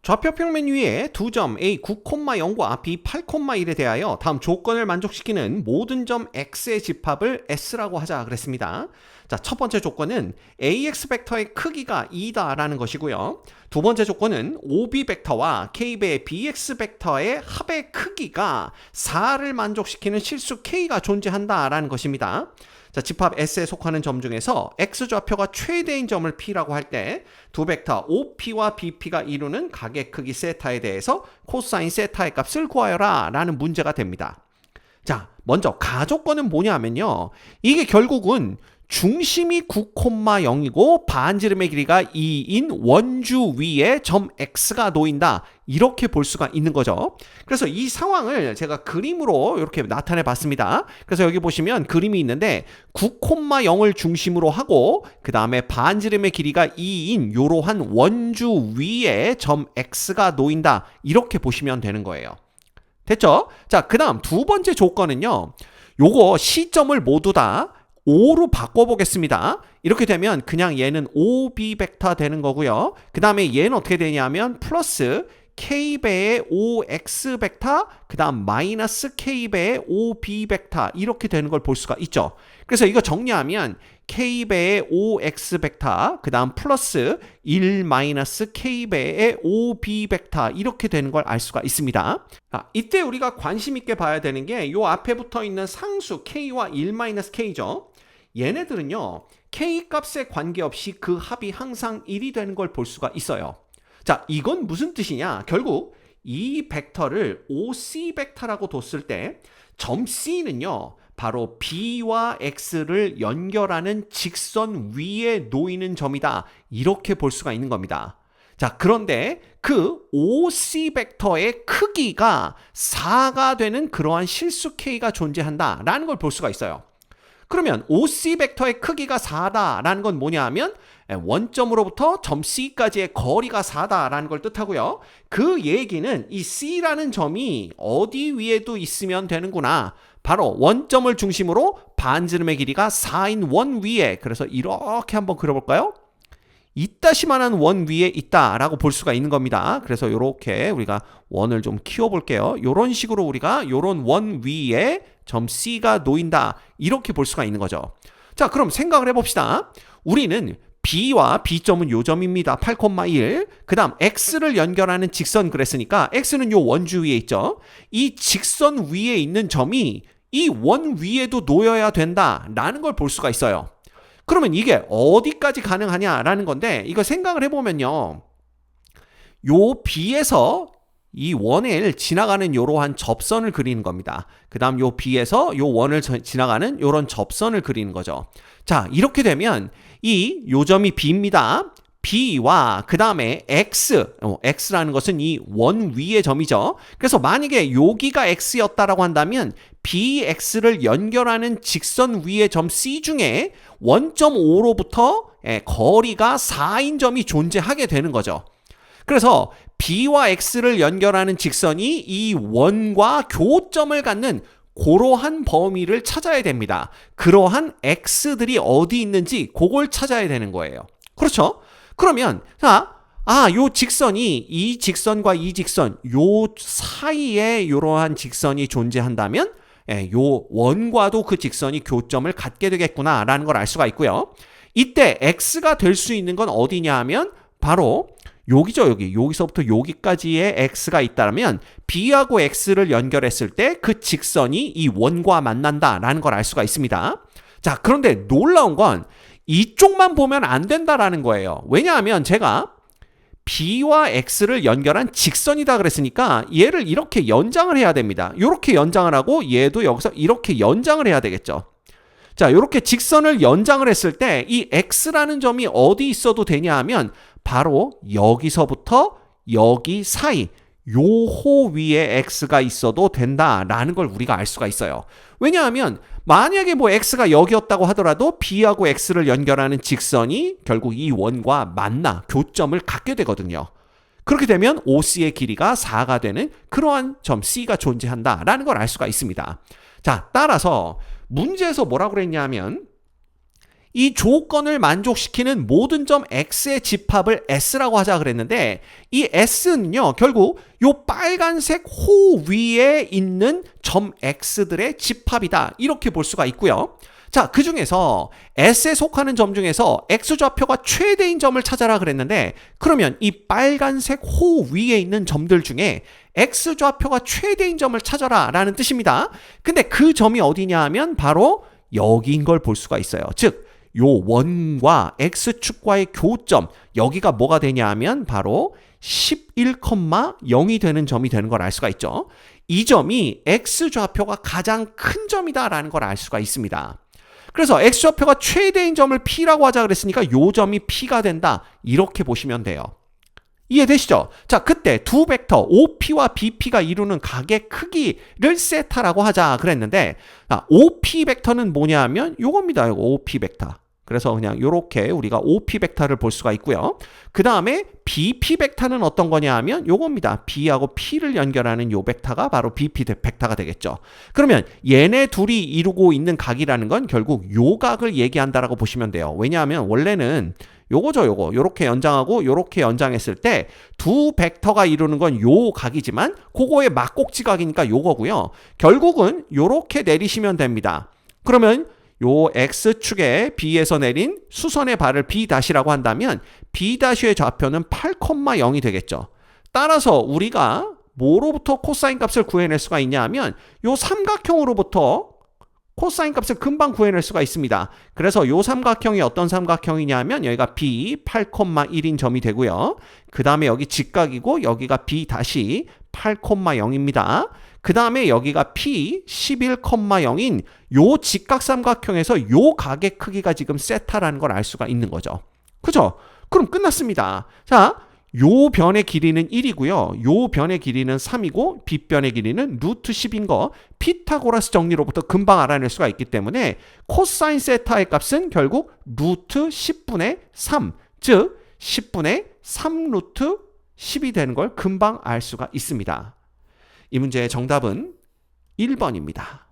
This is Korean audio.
좌표 평면 위에 두 점 A 9,0과 B 8,1에 대하여 다음 조건을 만족시키는 모든 점 X의 집합을 S라고 하자 그랬습니다. 자, 첫 번째 조건은 AX 벡터의 크기가 2다라는 것이고요. 두 번째 조건은 OB 벡터와 K배의 BX 벡터의 합의 크기가 4를 만족시키는 실수 K가 존재한다라는 것입니다. 자, 집합 S에 속하는 점 중에서 X좌표가 최대인 점을 P라고 할 때 두 벡터 OP와 BP가 이루는 각의 크기 세타에 대해서 코사인 세타의 값을 구하여라 라는 문제가 됩니다. 자, 먼저 가조건은 뭐냐면요. 이게 결국은 중심이 9,0이고 반지름의 길이가 2인 원주 위에 점 X가 놓인다. 이렇게 볼 수가 있는 거죠. 그래서 이 상황을 제가 그림으로 이렇게 나타내 봤습니다. 그래서 여기 보시면 그림이 있는데 9,0을 중심으로 하고 그 다음에 반지름의 길이가 2인 이러한 원주 위에 점 X가 놓인다. 이렇게 보시면 되는 거예요. 됐죠? 자, 그 다음 두 번째 조건은요. 요거 시점을 모두 다 5로 바꿔보겠습니다. 이렇게 되면 그냥 얘는 OB 벡터 되는 거고요. 그 다음에 얘는 어떻게 되냐면 플러스 K배의 OX 벡터, 그 다음 마이너스 K배의 OB 벡터 이렇게 되는 걸 볼 수가 있죠. 그래서 이거 정리하면 K배의 OX 벡터, 그 다음 플러스 1 마이너스 K배의 OB 벡터 이렇게 되는 걸 알 수가 있습니다. 이때 우리가 관심 있게 봐야 되는 게 요 앞에 붙어 있는 상수 K와 1 마이너스 K죠. 얘네들은요. K 값에 관계없이 그 합이 항상 1이 되는 걸 볼 수가 있어요. 자, 이건 무슨 뜻이냐? 결국 이 벡터를 OC 벡터라고 뒀을 때 점 C는요. 바로 B와 X를 연결하는 직선 위에 놓이는 점이다. 이렇게 볼 수가 있는 겁니다. 자, 그런데 그 OC 벡터의 크기가 4가 되는 그러한 실수 K가 존재한다라는 걸 볼 수가 있어요. 그러면 OC 벡터의 크기가 4다라는 건 뭐냐 하면 원점으로부터 점 C까지의 거리가 4다라는 걸 뜻하고요. 그 얘기는 이 C라는 점이 어디 위에도 있으면 되는구나. 바로 원점을 중심으로 반지름의 길이가 4인 원 위에, 그래서 이렇게 한번 그려볼까요? 이따시만한 원 위에 있다라고 볼 수가 있는 겁니다. 그래서 이렇게 우리가 원을 좀 키워볼게요. 이런 식으로 우리가 이런 원 위에 점 C가 놓인다. 이렇게 볼 수가 있는 거죠. 자, 그럼 생각을 해봅시다. 우리는 B와 B점은 요 점입니다. 8,1. 그 다음 X를 연결하는 직선 그랬으니까 X는 요 원주 위에 있죠. 이 직선 위에 있는 점이 이 원 위에도 놓여야 된다라는 걸 볼 수가 있어요. 그러면 이게 어디까지 가능하냐라는 건데, 이거 생각을 해보면요. 요 B에서 이 원을 지나가는 이러한 접선을 그리는 겁니다. 그 다음 요 B에서 요 원을 지나가는 이런 접선을 그리는 거죠. 자, 이렇게 되면 이 요점이 B입니다. B와 그 다음에 X라는 것은 이 원 위의 점이죠. 그래서 만약에 여기가 X였다라고 한다면 BX를 연결하는 직선 위의 점 C 중에 원점 O로부터 거리가 4인 점이 존재하게 되는 거죠. 그래서 B와 X를 연결하는 직선이 이 원과 교점을 갖는 그러한 범위를 찾아야 됩니다. 그러한 X들이 어디 있는지 그걸 찾아야 되는 거예요. 그렇죠? 그러면 요 직선이 이 직선과 이 직선 요 사이에 이러한 직선이 존재한다면 요 원과도 그 직선이 교점을 갖게 되겠구나라는 걸 알 수가 있고요. 이때 X가 될 수 있는 건 어디냐 하면 바로 여기죠. 여기서부터 여기까지의 X가 있다면 B하고 X를 연결했을 때 그 직선이 이 원과 만난다라는 걸 알 수가 있습니다. 자, 그런데 놀라운 건 이쪽만 보면 안 된다라는 거예요. 왜냐하면 제가 B와 X를 연결한 직선이다 그랬으니까 얘를 이렇게 연장을 해야 됩니다. 이렇게 연장을 하고 얘도 여기서 이렇게 연장을 해야 되겠죠. 자, 이렇게 직선을 연장을 했을 때 이 X라는 점이 어디 있어도 되냐 하면 바로 여기서부터 여기 사이 요호 위에 X가 있어도 된다라는 걸 우리가 알 수가 있어요. 왜냐하면 만약에 뭐 X가 여기였다고 하더라도 B하고 X를 연결하는 직선이 결국 이 원과 만나 교점을 갖게 되거든요. 그렇게 되면 OC의 길이가 4가 되는 그러한 점 C가 존재한다라는 걸 알 수가 있습니다. 자, 따라서 문제에서 뭐라고 그랬냐면 이 조건을 만족시키는 모든 점 x의 집합을 s라고 하자 그랬는데 이 s는요 결국 요 빨간색 호 위에 있는 점 x들의 집합이다 이렇게 볼 수가 있고요. 자, 그 중에서 S에 속하는 점 중에서 X좌표가 최대인 점을 찾아라 그랬는데 그러면 이 빨간색 호 위에 있는 점들 중에 X좌표가 최대인 점을 찾아라 라는 뜻입니다. 근데 그 점이 어디냐 하면 바로 여기인 걸 볼 수가 있어요. 즉, 요 원과 X축과의 교점, 여기가 뭐가 되냐 하면 바로 11,0이 되는 점이 되는 걸 알 수가 있죠. 이 점이 X좌표가 가장 큰 점이다 라는 걸 알 수가 있습니다. 그래서 X좌표가 최대인 점을 P라고 하자 그랬으니까 요 점이 P가 된다. 이렇게 보시면 돼요. 이해되시죠? 자, 그때 두 벡터 OP와 BP가 이루는 각의 크기를 세타라고 하자 그랬는데 OP 벡터는 뭐냐 하면 요겁니다. 요거 OP 벡터. 그래서 그냥 요렇게 우리가 OP 벡터를 볼 수가 있고요. 그 다음에 BP 벡터는 어떤 거냐 하면 요겁니다. B하고 P를 연결하는 요 벡터가 바로 BP 벡터가 되겠죠. 그러면 얘네 둘이 이루고 있는 각이라는 건 결국 요 각을 얘기한다라고 보시면 돼요. 왜냐하면 원래는 요거죠, 요거. 요렇게 연장하고 요렇게 연장했을 때 두 벡터가 이루는 건 요 각이지만 그거의 막꼭지 각이니까 요거고요. 결국은 요렇게 내리시면 됩니다. 그러면 요 X축에 B에서 내린 수선의 발을 B-라고 한다면 B-의 좌표는 8,0이 되겠죠. 따라서 우리가 뭐로부터 코사인 값을 구해낼 수가 있냐 하면 요 삼각형으로부터 코사인 값을 금방 구해낼 수가 있습니다. 그래서 요 삼각형이 어떤 삼각형이냐 하면 여기가 B 8,1인 점이 되고요. 그 다음에 여기 직각이고 여기가 B-8,0입니다. 그 다음에 여기가 P 11,0인 요 직각 삼각형에서 요 각의 크기가 지금 세타라는 걸 알 수가 있는 거죠. 그죠? 그럼 끝났습니다. 자, 요 변의 길이는 1이고요. 요 변의 길이는 3이고 빗변의 길이는 루트 10인 거 피타고라스 정리로부터 금방 알아낼 수가 있기 때문에 코사인 세타의 값은 결국 루트 10분의 3, 즉 10분의 3 루트 10이 되는 걸 금방 알 수가 있습니다. 이 문제의 정답은 1번입니다.